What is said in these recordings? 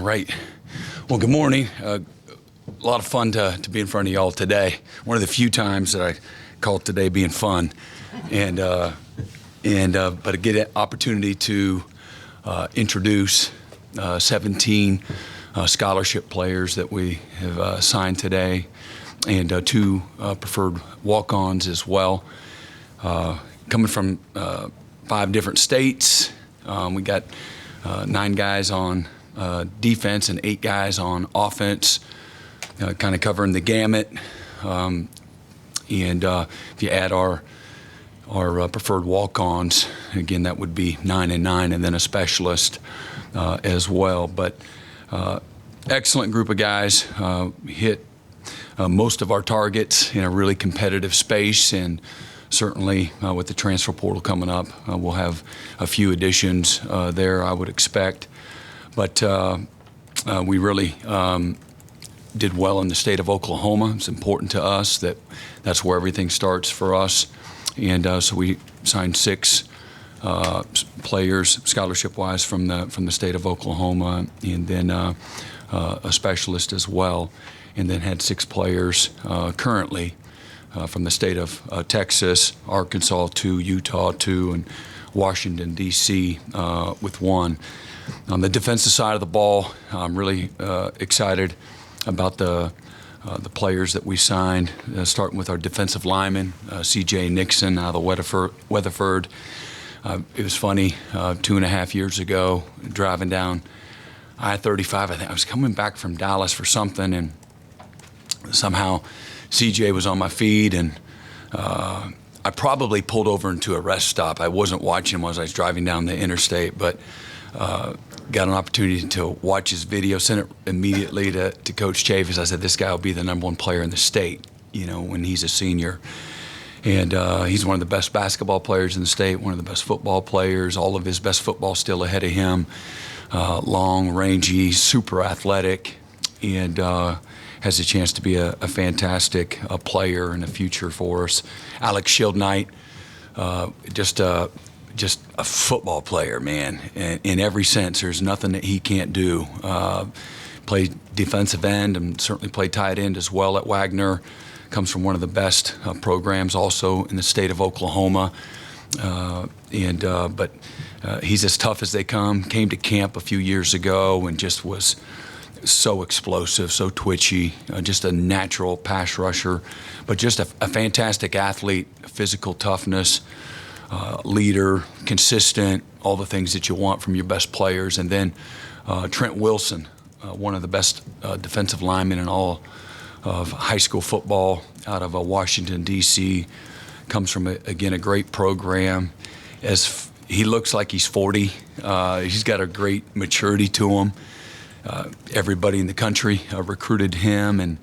All right. Well, good morning. A lot of fun to be in front of y'all today. One of the few times that I call today being fun, but to get an opportunity to introduce 17 scholarship players that we have signed today, and two preferred walk-ons as well. Coming from 5 different states, we got 9 guys on defense and 8 guys on offense, kind of covering the gamut. And if you add our preferred walk-ons, again, that would be 9 and 9, and then a specialist as well. But excellent group of guys. Hit most of our targets in a really competitive space, and certainly with the transfer portal coming up, we'll have a few additions there, I would expect. But we really did well in the state of Oklahoma. It's important to us that that's where everything starts for us. And so we signed 6 players, scholarship-wise, from the state of Oklahoma, and then a specialist as well. And then had 6 players currently from the state of Texas, Arkansas 2, Utah 2, and Washington, D.C. with 1. On the defensive side of the ball, I'm really excited about the players that we signed, starting with our defensive lineman, C.J. Nixon out of Weatherford. It was funny, 2.5 years ago, driving down I-35, I think I was coming back from Dallas for something, and somehow C.J. was on my feed, and I probably pulled over into a rest stop. I wasn't watching him as I was driving down the interstate, but got an opportunity to watch his video, sent it immediately to Coach Chaffetz. I said, this guy will be the #1 player in the state, when he's a senior. And he's one of the best basketball players in the state, one of the best football players, all of his best football still ahead of him. Long, rangy, super athletic, and has a chance to be a fantastic player in the future for us. Alex Shieldknight, just a football player, man, in every sense. There's nothing that he can't do. Played defensive end and certainly played tight end as well at Wagner. Comes from one of the best programs also in the state of Oklahoma. But he's as tough as they come. Came to camp a few years ago and just was so explosive, so twitchy, just a natural pass rusher, but just a fantastic athlete, physical toughness, leader, consistent, all the things that you want from your best players. And then Trent Wilson, one of the best defensive linemen in all of high school football out of Washington, D.C., comes from, again, a great program. As he looks like he's 40, he's got a great maturity to him. Everybody in the country recruited him, and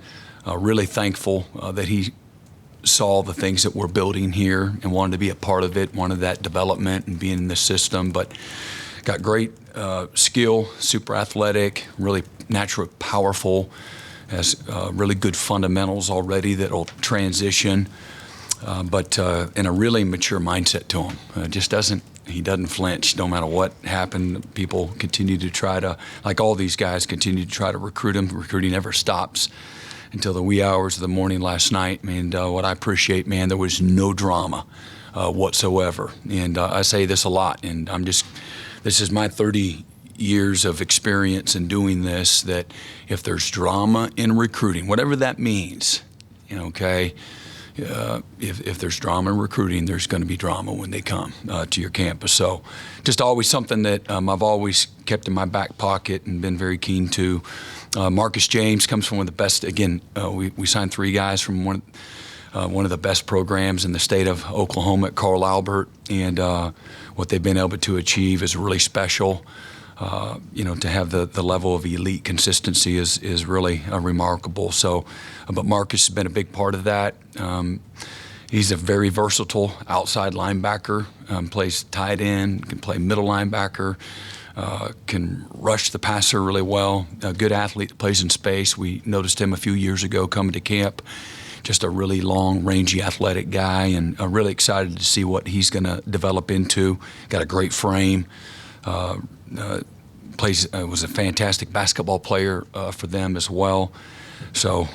really thankful that he saw the things that we're building here and wanted to be a part of it, wanted that development and being in the system. But got great skill, super athletic, really natural, powerful, has really good fundamentals already that'll transition, but in a really mature mindset to him. He doesn't flinch no matter what happened. People continue to try to, like all these guys, continue to try to recruit him. Recruiting never stops until the wee hours of the morning last night. And what I appreciate, man, there was no drama whatsoever. And I say this a lot, and this is my 30 years of experience in doing this, that if there's drama in recruiting, whatever that means, okay, if there's drama in recruiting, there's going to be drama when they come to your campus. So just always something that I've always kept in my back pocket and been very keen to. Marcus James comes from one of the best. Again, we signed 3 guys from one of the best programs in the state of Oklahoma at Carl Albert, and what they've been able to achieve is really special. To have the level of elite consistency is really remarkable. So, but Marcus has been a big part of that. He's a very versatile outside linebacker, plays tight end, can play middle linebacker, can rush the passer really well. A good athlete, plays in space. We noticed him a few years ago coming to camp. Just a really long, rangy, athletic guy, and really excited to see what he's going to develop into. Got a great frame. was a fantastic basketball player for them as well. So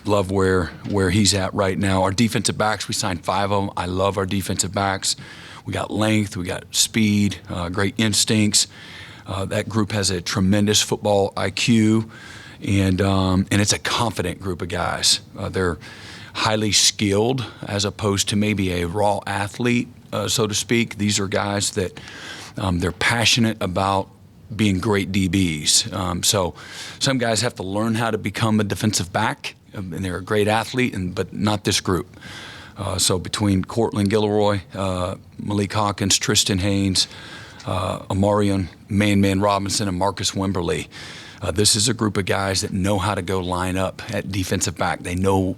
love where he's at right now. Our defensive backs, we signed 5 of them. I love our defensive backs. We got length, we got speed, great instincts. That group has a tremendous football IQ, and it's a confident group of guys. They're highly skilled as opposed to maybe a raw athlete, so to speak. These are guys that they're passionate about being great DBs. So some guys have to learn how to become a defensive back, and they're a great athlete, but not this group. So between Cortland Gilroy, Malik Hawkins, Tristan Haynes, Amarion Man Robinson, and Marcus Wimberly, this is a group of guys that know how to go line up at defensive back. They know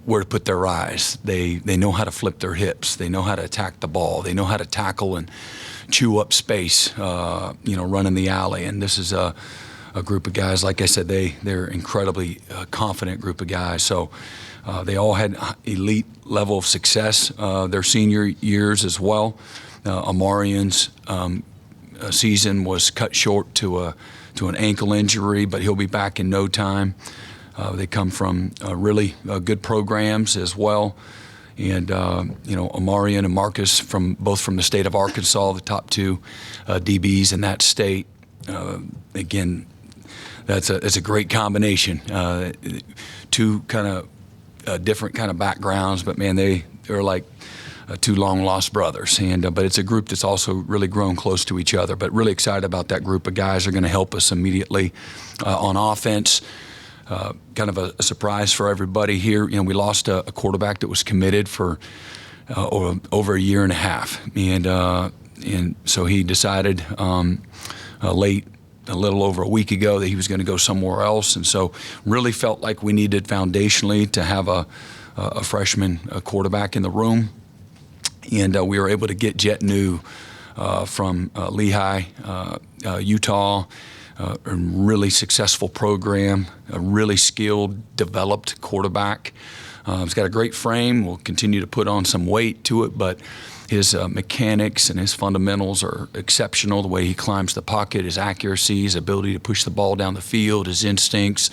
where to put their eyes. They know how to flip their hips. They know how to attack the ball. They know how to tackle and chew up space, running the alley. And this is a group of guys, like I said, they're incredibly confident group of guys. So they all had elite level of success their senior years as well. Amarion's season was cut short to an ankle injury, but he'll be back in no time. They come from really good programs as well. And, Amarion and Marcus both from the state of Arkansas, the top 2 DBs in that state. Again, that's a great combination. 2 kind of different kind of backgrounds, but man, they're like 2 long lost brothers. And but it's a group that's also really grown close to each other. But really excited about that group of guys. They're going to help us immediately on offense. Kind of a surprise for everybody here. We lost a quarterback that was committed for over a year and a half, and so he decided late, a little over a week ago, that he was going to go somewhere else, and so really felt like we needed foundationally to have a freshman quarterback in the room, and we were able to get Jet New from Lehigh, Utah. A really successful program, a really skilled, developed quarterback. He's got a great frame. We'll continue to put on some weight to it, but his mechanics and his fundamentals are exceptional. The way he climbs the pocket, his accuracy, his ability to push the ball down the field, his instincts,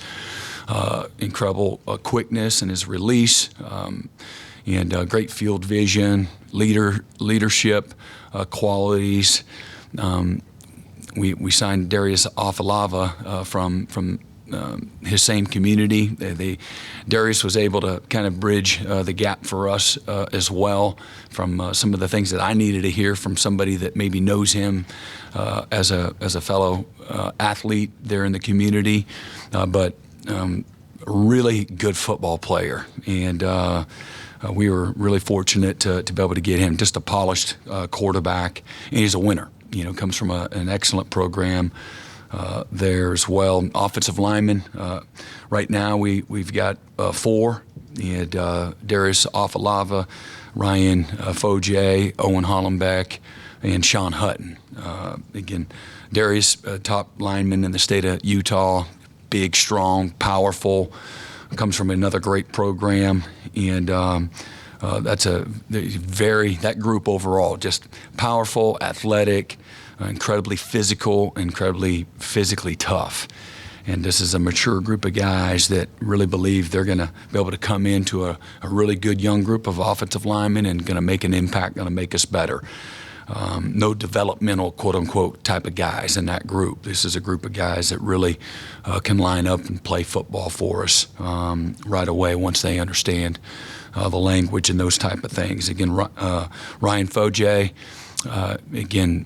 incredible quickness and his release, and great field vision, leadership qualities. We signed Darius Afalava from his same community. Darius was able to kind of bridge the gap for us as well from some of the things that I needed to hear from somebody that maybe knows him as a fellow athlete there in the community, but really good football player. And we were really fortunate to be able to get him, just a polished quarterback, and he's a winner. Comes from an excellent program there as well. Offensive linemen, right now we've got 4. And Darius Afalava, Ryan Foje, Owen Hollenbeck, and Sean Hutton. Again, Darius, top lineman in the state of Utah, big, strong, powerful, comes from another great program, and that group overall, just powerful, athletic, incredibly physical, incredibly physically tough. And this is a mature group of guys that really believe they're going to be able to come into a really good young group of offensive linemen and going to make an impact, going to make us better. No developmental, quote-unquote, type of guys in that group. This is a group of guys that really can line up and play football for us right away once they understand the language and those type of things. Again, Ryan Foje, again,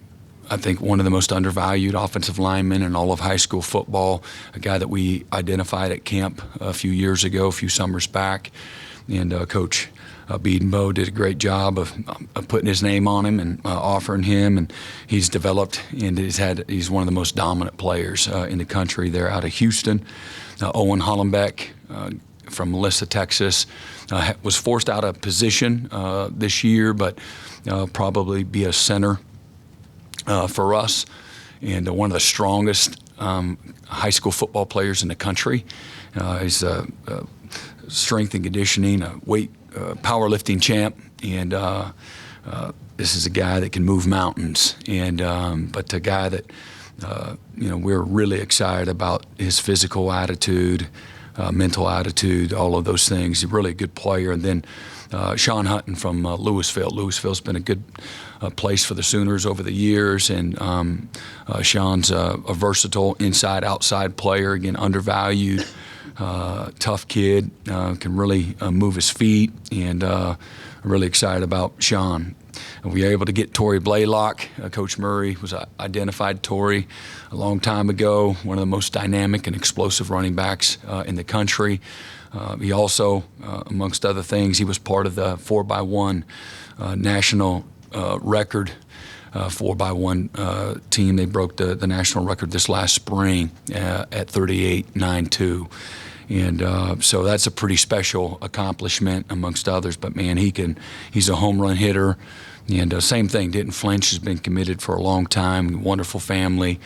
I think one of the most undervalued offensive linemen in all of high school football, a guy that we identified at camp a few years ago, a few summers back, and Coach Beedenbow did a great job of putting his name on him and offering him, and he's developed, and he's one of the most dominant players in the country there out of Houston. Owen Hollenbeck from Melissa, Texas, was forced out of position this year, but probably be a center for us, and one of the strongest high school football players in the country. He's strength and conditioning, a weight powerlifting champ, and this is a guy that can move mountains, and but a guy that we're really excited about his physical attitude, mental attitude, all of those things. He's really a good player. And then Sean Hutton from Louisville. Louisville's been a good place for the Sooners over the years, and Sean's a versatile inside-outside player, again, undervalued, tough kid, can really move his feet, and I'm really excited about Sean. We were able to get Torrey Blaylock. Coach Murray was identified Torrey a long time ago, one of the most dynamic and explosive running backs in the country. He also, amongst other things, he was part of the 4x1 national record. 4x1 team. They broke the national record this last spring at 38.92. And so that's a pretty special accomplishment amongst others. But, man, he's a home run hitter. And same thing, didn't flinch, has been committed for a long time, wonderful family,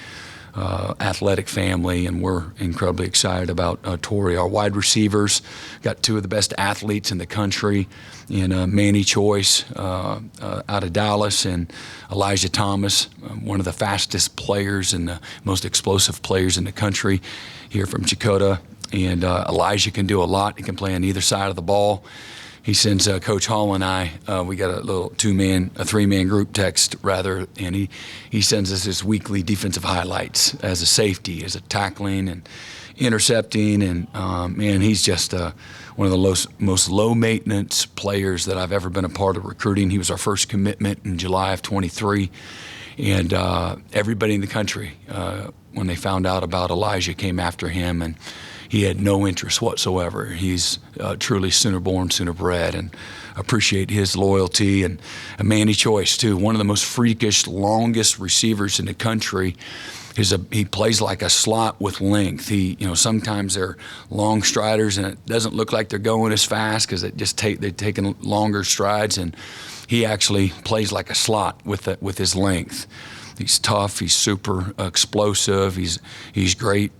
athletic family, and we're incredibly excited about Torrey. Our wide receivers got two of the best athletes in the country in Manny Choice out of Dallas and Elijah Thomas, one of the fastest players and the most explosive players in the country here from Chakotah. And Elijah can do a lot. He can play on either side of the ball. He sends Coach Hall and I, we got a little three-man group text rather, and he sends us his weekly defensive highlights as a safety, as a tackling and intercepting, and man, he's just one of the most low-maintenance players that I've ever been a part of recruiting. He was our first commitment in July of 23, and everybody in the country, when they found out about Elijah, came after him, and he had no interest whatsoever. He's truly Sooner-born, Sooner-bred, and appreciate his loyalty. And Manny Choice, too, one of the most freakish, longest receivers in the country. He plays like a slot with length. Sometimes they're long striders, and it doesn't look like they're going as fast because they're taking longer strides. And he actually plays like a slot with his length. He's tough. He's super explosive. He's great.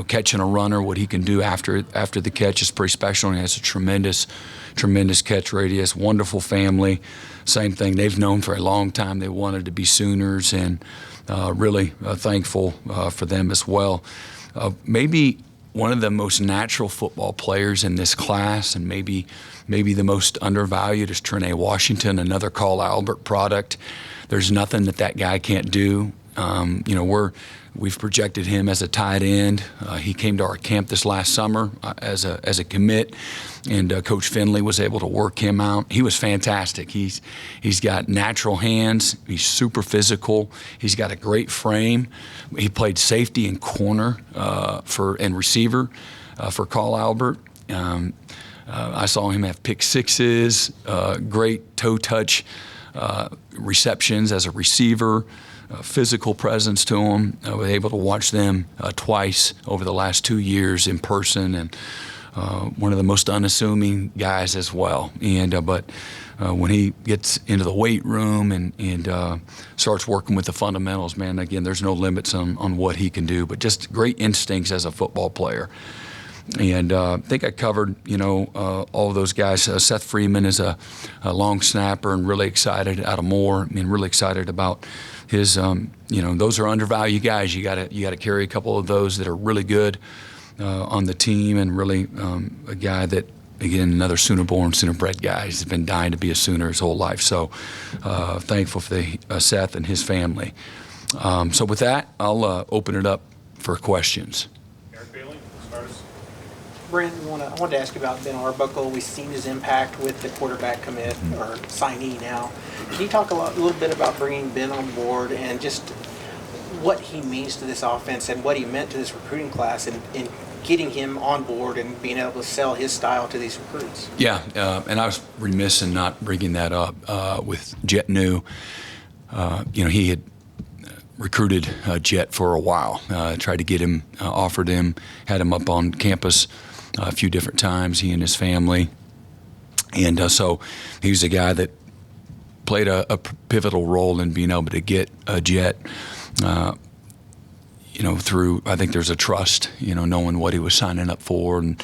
Catching a runner, what he can do after the catch is pretty special, and he has a tremendous catch radius. Wonderful family. Same thing. They've known for a long time they wanted to be Sooners, and really thankful for them as well. Maybe one of the most natural football players in this class, and maybe the most undervalued, is Trene Washington, another Carl Albert product. There's nothing that guy can't do. We've projected him as a tight end. He came to our camp this last summer as a commit, and Coach Finley was able to work him out. He was fantastic. He's got natural hands. He's super physical. He's got a great frame. He played safety and corner and receiver for Carl Albert. I saw him have pick sixes, great toe touch receptions as a receiver. Physical presence to them. I was able to watch them twice over the last 2 years in person, and one of the most unassuming guys as well. And but when he gets into the weight room and starts working with the fundamentals, man, again, there's no limits on what he can do. But just great instincts as a football player. And I think I covered, all of those guys. Seth Freeman is a long snapper, and really excited out of Moore. Really excited about his. Those are undervalued guys. You got to carry a couple of those that are really good on the team, and really a guy that, again, another Sooner-born, Sooner-bred guy. He's been dying to be a Sooner his whole life. So thankful for Seth and his family. So with that, I'll open it up for questions. Brent, I wanted to ask you about Ben Arbuckle. We've seen his impact with the quarterback commit, or signee now. Can you talk a little bit about bringing Ben on board and just what he means to this offense and what he meant to this recruiting class and getting him on board and being able to sell his style to these recruits? Yeah, and I was remiss in not bringing that up with Jet New. He had recruited Jet for a while, tried to get him, offered him, had him up on campus a few different times, he and his family. And so he was a guy that played a pivotal role in being able to get Jet, through, I think there's a trust, knowing what he was signing up for and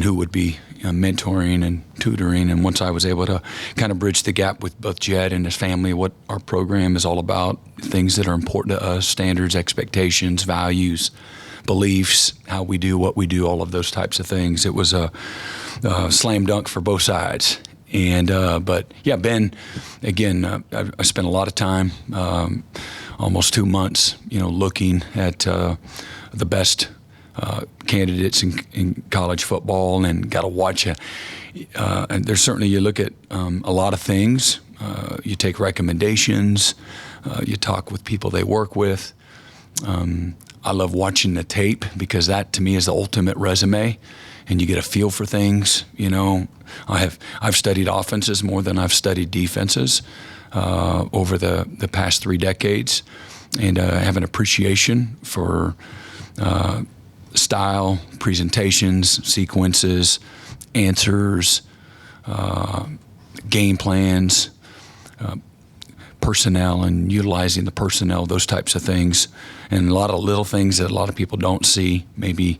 who would be, mentoring and tutoring. And once I was able to kind of bridge the gap with both Jed and his family, what our program is all about, things that are important to us, standards, expectations, values, beliefs, how we do what we do, all of those types of things. It was a slam dunk for both sides. And but yeah, Ben, again, I spent a lot of time, almost 2 months, looking at the best candidates in college football, and got to watch it. And there's certainly, you look at a lot of things. You take recommendations. You talk with people they work with. I love watching the tape, because that to me is the ultimate resume, and you get a feel for things. I've studied offenses more than I've studied defenses over the past 3 decades, and have an appreciation for style, presentations, sequences, answers, game plans, personnel, and utilizing the personnel, those types of things, and a lot of little things that a lot of people don't see, maybe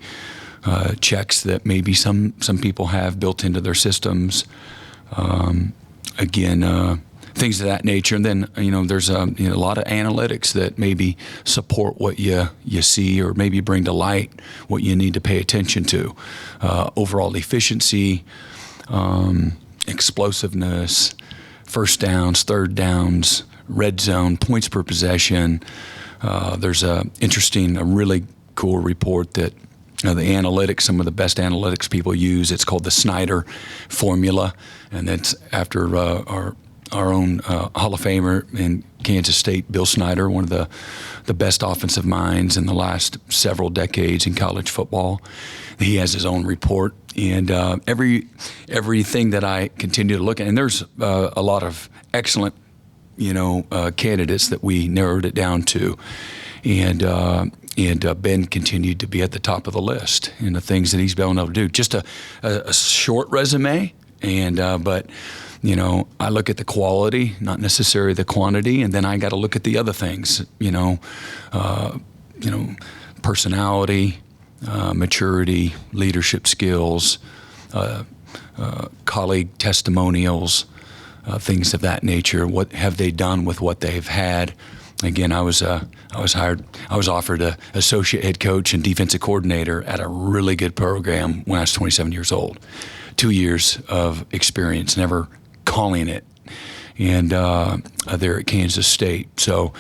checks that maybe some people have built into their systems. Things of that nature. And then, there's a lot of analytics that maybe support what you see, or maybe bring to light what you need to pay attention to. Overall efficiency, explosiveness, first downs, third downs, red zone, points per possession. There's a really cool report that the analytics, some of the best analytics people use. It's called the Snyder formula, and that's after our own Hall of Famer in Kansas State, Bill Snyder, one of the best offensive minds in the last several decades in college football. He has his own report, and everything that I continue to look at, and there's a lot of excellent, candidates that we narrowed it down to, and Ben continued to be at the top of the list in the things that he's been able to do. Just a short resume, but. I look at the quality, not necessarily the quantity, and then I got to look at the other things. Personality, maturity, leadership skills, colleague testimonials, things of that nature. What have they done with what they've had? Again, I was offered an associate head coach and defensive coordinator at a really good program when I was 27 years old. 2 years of experience, never calling it, and there at Kansas State. So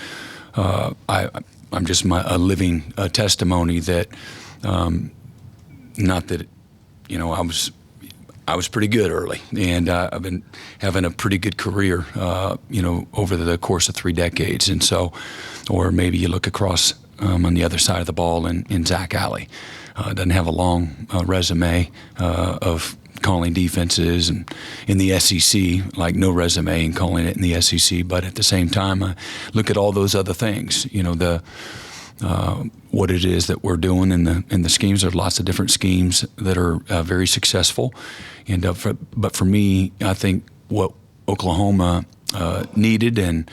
I'm just a living testimony that, not that, I was pretty good early, and I've been having a pretty good career, over the course of 3 decades. And so, or maybe you look across on the other side of the ball in Zach Alley. Doesn't have a long resume of calling defenses and in the SEC, like no resume in calling it in the SEC. But at the same time, I look at all those other things, what it is that we're doing in the schemes. There's lots of different schemes that are very successful. And but for me, I think what Oklahoma needed and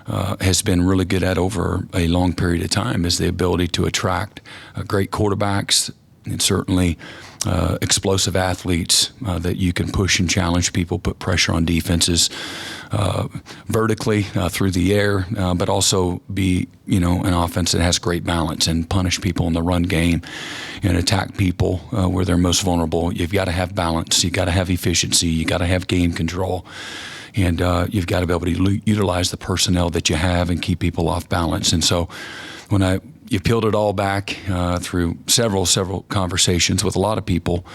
has been really good at over a long period of time is the ability to attract great quarterbacks, and certainly explosive athletes that you can push and challenge people, put pressure on defenses vertically through the air, but also be an offense that has great balance and punish people in the run game and attack people where they're most vulnerable. You've got to have balance. You've got to have efficiency. You've got to have game control. And you've got to be able to utilize the personnel that you have and keep people off balance. And so when you peeled it all back through several conversations with a lot of people,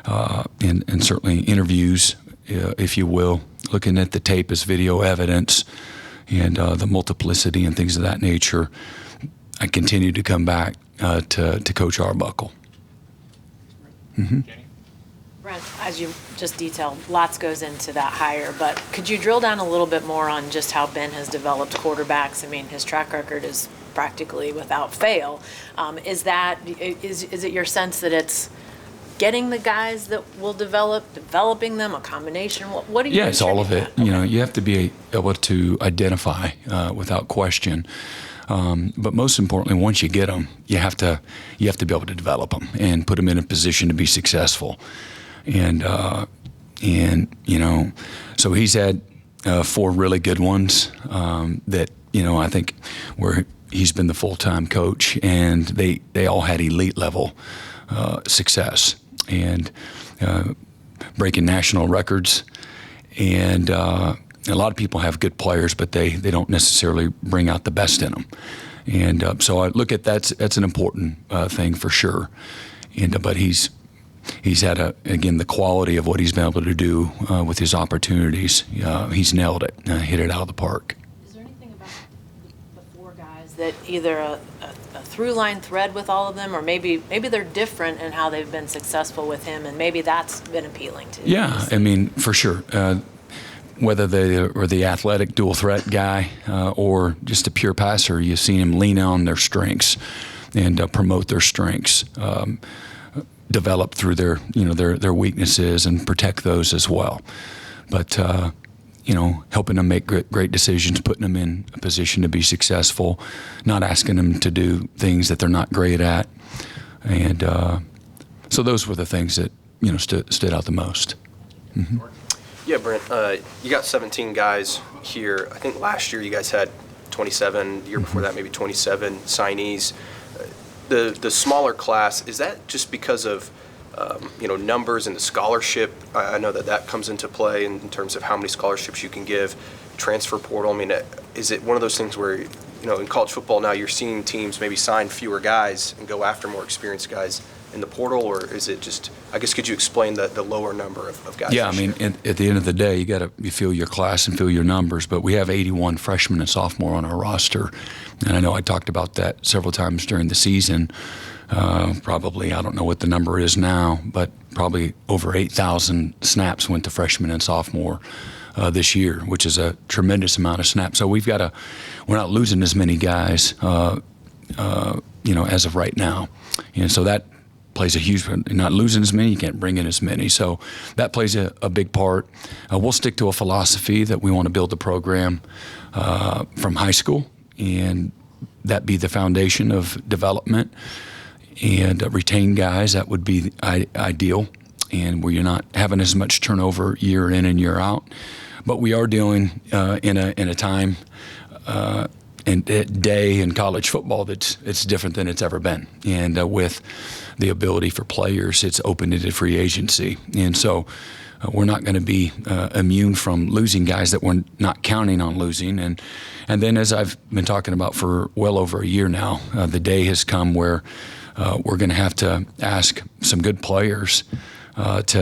and certainly interviews, if you will, looking at the tape as video evidence and the multiplicity and things of that nature, I continue to come back to Coach Arbuckle. Mm-hmm. Brent, as you just detailed, lots goes into that hire, but could you drill down a little bit more on just how Ben has developed quarterbacks? I mean, his track record is practically without fail. Is it your sense that it's getting the guys that will developing them, a combination? What do you? Yeah, it's all of it. Okay. You have to be able to identify without question. But most importantly, once you get them, you have to be able to develop them and put them in a position to be successful. and so he's had 4 really good ones that I think where he's been the full-time coach, and they all had elite level success and breaking national records. And a lot of people have good players, but they don't necessarily bring out the best in them. And so I look at that's an important thing for sure. And but he's had again the quality of what he's been able to do with his opportunities. He's nailed it, hit it out of the park. Is there anything about the 4 guys that either a through line thread with all of them, or maybe they're different in how they've been successful with him, and maybe that's been appealing to you? Yeah, I mean, for sure. Whether they are the athletic dual threat guy or just a pure passer, you've seen him lean on their strengths and promote their strengths, develop through their weaknesses and protect those as well. But helping them make great decisions, putting them in a position to be successful, not asking them to do things that they're not great at, and so those were the things that stood out the most. Mm-hmm. Yeah, Brent, you got 17 guys here. I think last year you guys had 27, the year before that maybe 27 signees. The smaller class, is that just because of numbers and the scholarship? I know that comes into play in terms of how many scholarships you can give, transfer portal. I mean, is it one of those things where, in college football now you're seeing teams maybe sign fewer guys and go after more experienced guys in the portal, or is it just, I guess, could you explain the lower number of guys? Yeah, I mean, at the end of the day, you fill your class and fill your numbers, but we have 81 freshmen and sophomore on our roster, and I know I talked about that several times during the season. Probably, I don't know what the number is now, but probably over 8,000 snaps went to freshmen and sophomore this year, which is a tremendous amount of snaps. So we're not losing as many guys, as of right now, and so that plays a huge, not losing as many, you can't bring in as many. So that plays a big part. We'll stick to a philosophy that we want to build the program from high school, and that be the foundation of development, and retain guys. That would be ideal, and where you're not having as much turnover year in and year out. But we are dealing in a time and day in college football it's different than it's ever been, and with the ability for players, it's open to free agency, and so we're not going to be immune from losing guys that we're not counting on losing. And then, as I've been talking about for well over a year now, the day has come where we're going to have to ask some good players that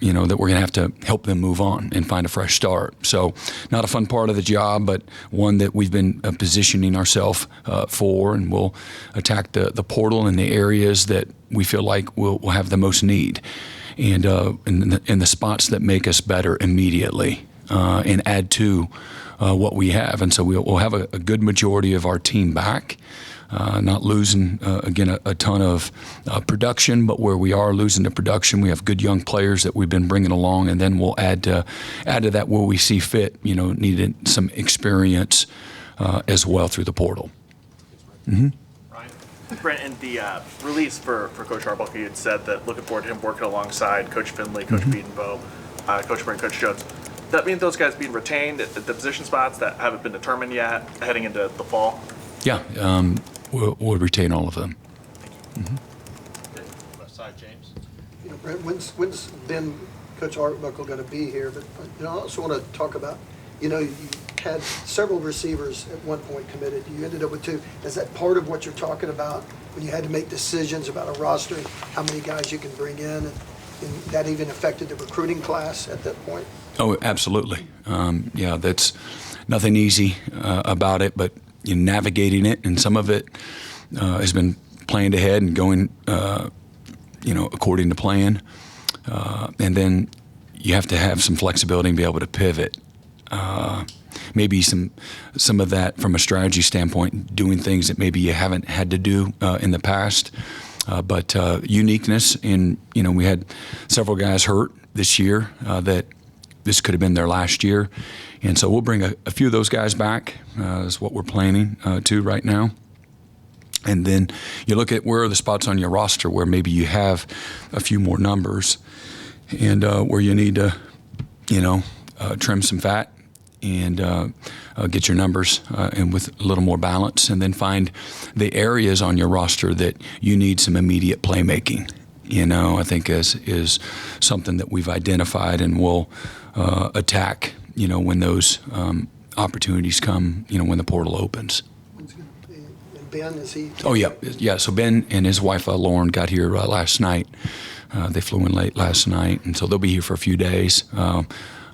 we're going to have to help them move on and find a fresh start. So not a fun part of the job, but one that we've been positioning ourselves for, and we'll attack the portal in the areas that we feel like we'll have the most need, and in the spots that make us better immediately, and add to what we have. And so we'll have a good majority of our team back. Not losing, again, a ton of production, but where we are losing the production, we have good young players that we've been bringing along, and then we'll add to that where we see fit, needed some experience as well through the portal. Mm-hmm. Ryan? Brent, in the release for Coach Arbuckle, you had said that looking forward to him working alongside Coach Finley, Coach Beatonbow, Coach Brent, Coach Jones. Does that mean those guys being retained at the position spots that haven't been determined yet heading into the fall? Yeah. We'll retain all of them. Mm-hmm. Left side, James. Brent, when's Ben, Coach Arbuckle, going to be here? But I also want to talk about, you had several receivers at one point committed. You ended up with 2. Is that part of what you're talking about when you had to make decisions about a roster and how many guys you can bring in? And that even affected the recruiting class at that point? Oh, absolutely. That's nothing easy about it, but navigating it, and some of it has been planned ahead and going, according to plan. And then you have to have some flexibility and be able to pivot. Maybe some of that from a strategy standpoint, doing things that maybe you haven't had to do in the past. But uniqueness in, we had several guys hurt this year that this could have been their last year. And so we'll bring a few of those guys back, is what we're planning to right now. And then you look at where are the spots on your roster where maybe you have a few more numbers. and where you need to, trim some fat and get your numbers and with a little more balance, and then find the areas on your roster that you need some immediate playmaking. I think is something that we've identified and will attack, when those opportunities come, when the portal opens. And Ben, is he? Oh, yeah. Yeah, so Ben and his wife, Lauren, got here last night. They flew in late last night, and so they'll be here for a few days.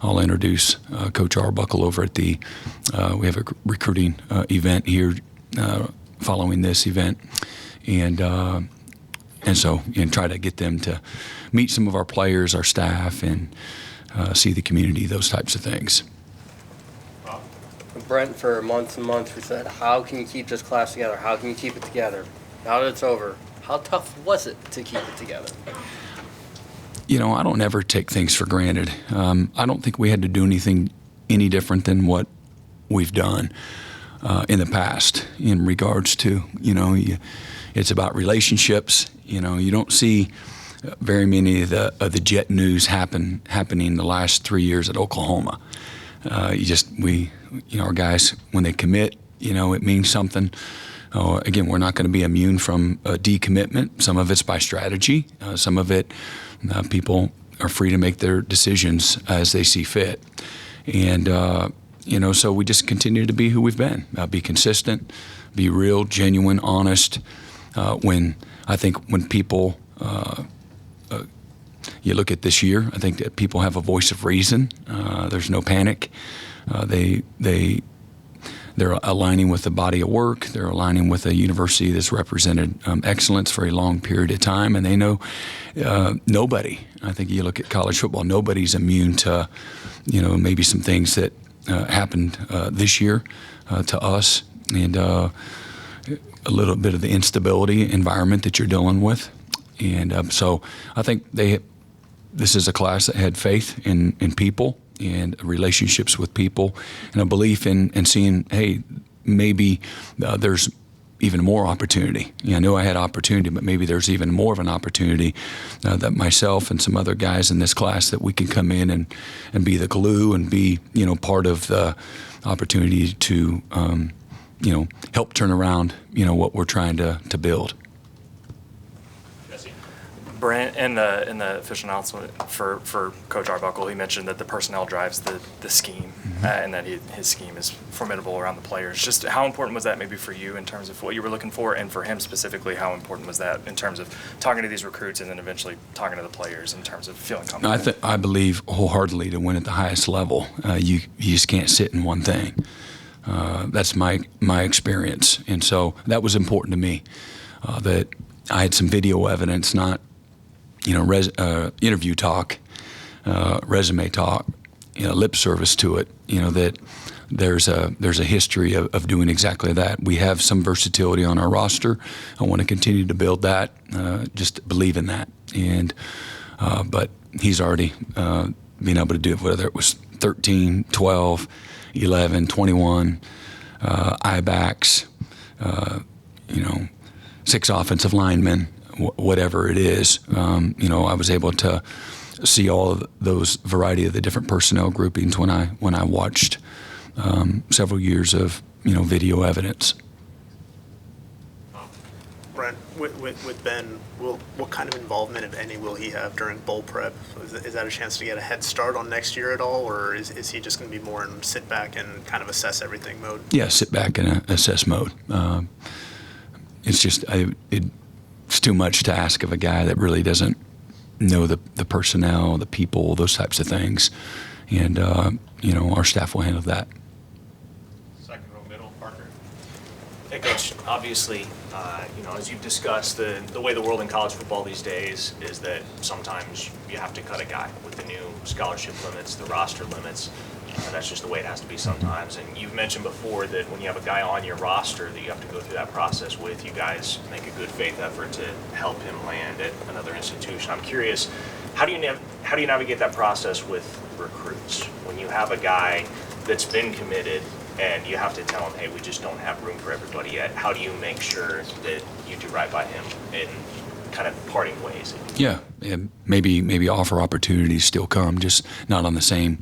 I'll introduce Coach Arbuckle over at we have a recruiting event here following this event, and try to get them to meet some of our players, our staff, and see the community, those types of things. Brent, for months and months, we said, how can you keep this class together? How can you keep it together? Now that it's over, how tough was it to keep it together? I don't ever take things for granted. I don't think we had to do anything any different than what we've done in the past in regards to, it's about relationships. You don't see very many of the jet news happening the last 3 years at Oklahoma. Our guys, when they commit, it means something. Again, we're not going to be immune from decommitment. Some of it's by strategy. Some of it, people are free to make their decisions as they see fit. And, so we just continue to be who we've been, be consistent, be real, genuine, honest. When people, you look at this year, I think that people have a voice of reason. There's no panic. They're aligning with the body of work. They're aligning with a university that's represented excellence for a long period of time, and they know nobody. I think you look at college football, nobody's immune to, maybe some things that happened this year to us, and a little bit of the instability environment that you're dealing with. And so I think this is a class that had faith in people and relationships with people, and a belief in seeing, hey, maybe there's even more opportunity. I knew I had opportunity, but maybe there's even more of an opportunity that myself and some other guys in this class that we can come in and be the glue and be, part of the opportunity to, help turn around, what we're trying to build. Brent, in the official announcement for Coach Arbuckle, he mentioned that the personnel drives the scheme, and that his scheme is formidable around the players. Just how important was that maybe for you in terms of what you were looking for, and for him specifically, how important was that in terms of talking to these recruits and then eventually talking to the players in terms of feeling comfortable? I believe wholeheartedly to win at the highest level, you just can't sit in one thing. That's my experience, and so that was important to me. That I had some video evidence, not interview talk, resume talk, lip service to it. That there's a history of doing exactly that. We have some versatility on our roster. I want to continue to build that. Just believe in that. And but he's already been able to do it, whether it was 13, 12, 11, 21, I-backs, 6 offensive linemen. Whatever it is, I was able to see all of those variety of the different personnel groupings when I watched several years of video evidence. Brent, with Ben, what kind of involvement, if any, will he have during bowl prep? Is that a chance to get a head start on next year at all, or is he just going to be more in sit back and kind of assess everything mode? Yeah, sit back and assess mode. It's just it's too much to ask of a guy that really doesn't know the personnel, the people, those types of things. And, our staff will handle that. Second row middle, Parker. Hey, Coach, obviously, as you've discussed, the way the world in college football these days is that sometimes you have to cut a guy with the new scholarship limits, the roster limits. That's just the way it has to be sometimes. And you've mentioned before that when you have a guy on your roster that you have to go through that process with, you guys make a good faith effort to help him land at another institution. I'm curious, how do you navigate that process with recruits when you have a guy that's been committed and you have to tell him, hey, we just don't have room for everybody yet? How do you make sure that you do right by him and kind of parting ways? Yeah, and maybe offer opportunities still come, just not on the same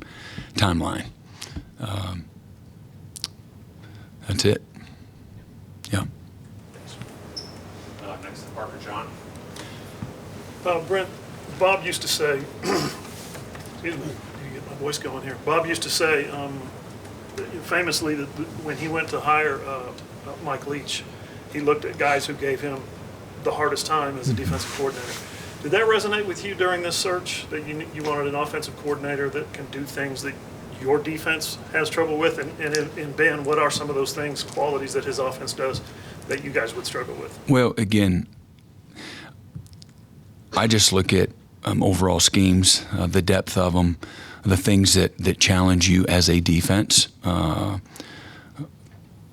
timeline. That's it. Yeah. Next to Parker, John. Brent, Bob used to say, excuse me, you get my voice going here. Bob used to say, famously, that when he went to hire Mike Leach, he looked at guys who gave him the hardest time as a defensive coordinator. Did that resonate with you during this search, that you wanted an offensive coordinator that can do things that your defense has trouble with? And in Ben, what are some of those things, qualities that his offense does that you guys would struggle with? Well, again, I just look at overall schemes, the depth of them, the things that challenge you as a defense.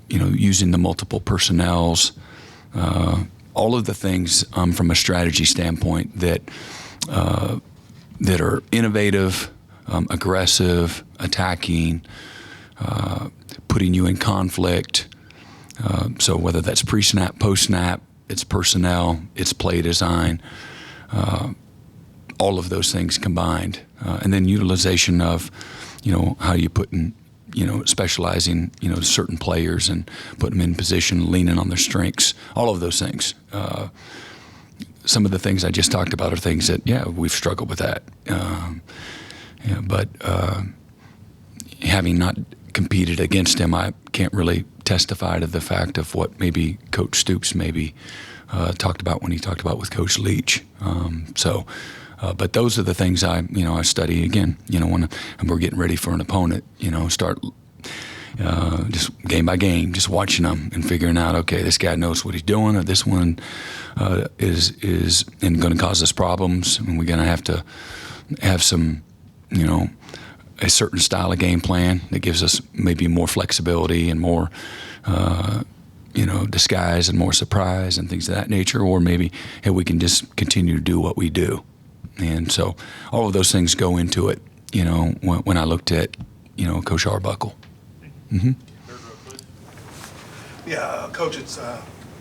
Using the multiple personnels, all of the things from a strategy standpoint that are innovative, aggressive, attacking, putting you in conflict. So whether that's pre-snap, post-snap, it's personnel, it's play design, all of those things combined. And then utilization of, how you put in, specializing, certain players and put them in position, leaning on their strengths, all of those things. Some of the things I just talked about are things that, we've struggled with that. But having not competed against him, I can't really testify to the fact of what maybe Coach Stoops talked about when he talked about with Coach Leach. But those are the things I study again, when we're getting ready for an opponent, start just game by game, just watching them and figuring out, okay, this guy knows what he's doing, or this one is going to cause us problems, and we're going to have some, a certain style of game plan that gives us maybe more flexibility and more, disguise and more surprise and things of that nature, or maybe, hey, we can just continue to do what we do. And so all of those things go into it, when I looked at, Coach Arbuckle. Mm-hmm. Yeah, Coach, it's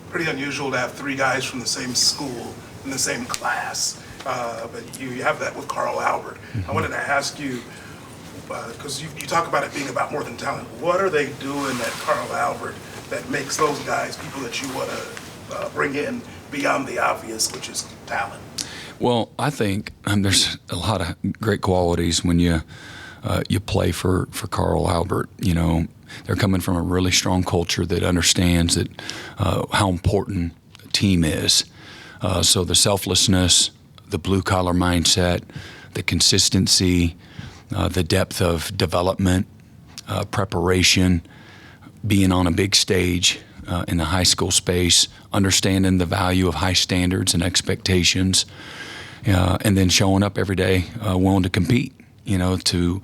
pretty unusual to have three guys from the same school in the same class, but you have that with Carl Albert. Mm-hmm. I wanted to ask you, because you talk about it being about more than talent, what are they doing at Carl Albert that makes those guys people that you want to bring in beyond the obvious, which is talent? Well, I think there's a lot of great qualities when you play for Carl Albert. They're coming from a really strong culture that understands that how important a team is. So the selflessness, the blue-collar mindset, the consistency, the depth of development, preparation, being on a big stage in the high school space, understanding the value of high standards and expectations, and then showing up every day willing to compete, to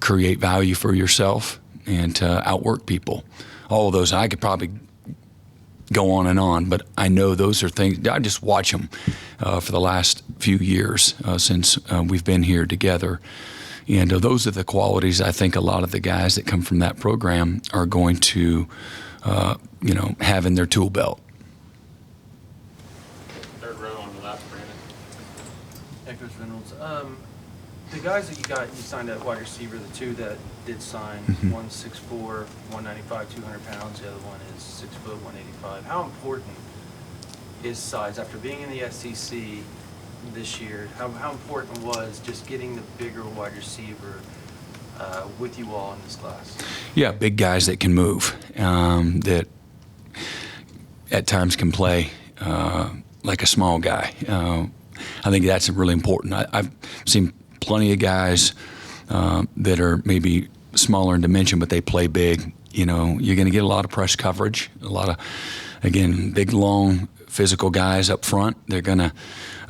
create value for yourself and to outwork people. All of those, I could probably go on, but I know those are things, I just watch them for the last few years since we've been here together. And those are the qualities I think a lot of the guys that come from that program are going to, have in their tool belt. Third row on the left, Brandon. Hey, Coach Venables. The guys that you signed at wide receiver, the two that did sign, one's 6'4", 195, 200 pounds. The other one is 6 foot, 185. How important is size after being in the SEC this year? How important was just getting the bigger wide receiver with you all in this class? Yeah, big guys that can move, that at times can play like a small guy. I think that's really important. I've seen plenty of guys that are maybe smaller in dimension, but they play big. You're going to get a lot of press coverage, a lot of, again, big, long, physical guys up front. They're going to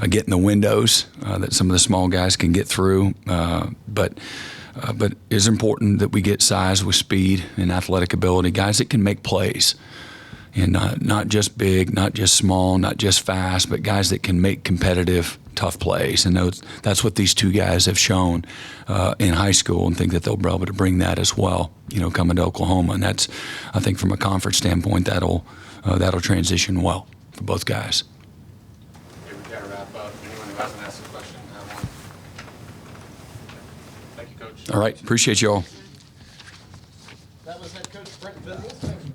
get in the windows that some of the small guys can get through. But it's important that we get size with speed and athletic ability, guys that can make plays. And not just big, not just small, not just fast, but guys that can make competitive, tough plays. And that's what these two guys have shown in high school, and think that they'll be able to bring that as well, coming to Oklahoma. And that's, I think, from a conference standpoint, that'll transition well for both guys. All right, appreciate you all. That was head coach Brent Venables.